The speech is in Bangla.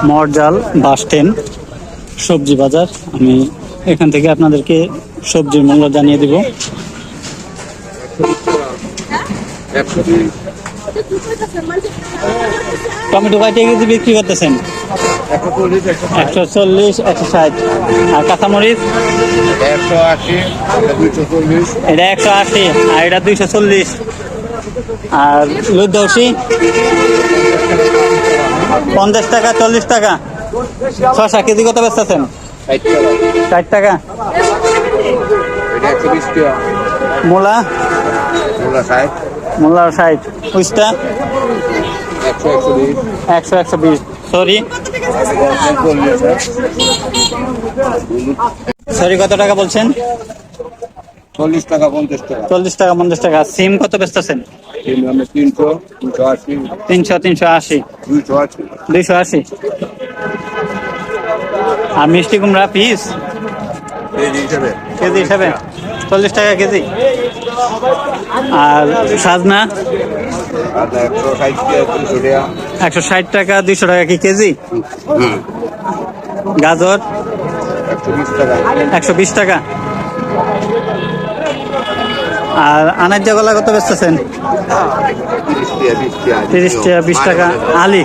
মরজাল বাস স্ট্যান্ড সবজি বাজার। আমি এখান থেকে আপনাদেরকে সবজির মূল্য জানিয়ে দিব। টমেটো কয় টাকা কেজি বিক্রি করতেছেন? 140, 160। আর কাঁচামরিচ? এটা 180 আর এটা 240। আর লুদৌসি 50 টাকা, 40 টাকা। শসা কেজি কত বেচতেছেন? 60 টাকা। মূলা? মূলা 60। উস্তা? 100, 120। সরি সরি কত টাকা বলছেন? 40 টাকা, 50 টাকা। 40 টাকা, 50 টাকা। সিম কত বেচতেছেন? 300, 380, 300, 380, 280। আর মিষ্টি কুমড়া পিস কেজি হিসাবে 40 টাকা কেজি। আর সাজনা? 160 টাকা, 200 টাকা কি কেজি? গাজর? 120 টাকা। আর আনাজ গলা কত বেচতেছেন? 30 টাকা, 20 টাকা। আলি?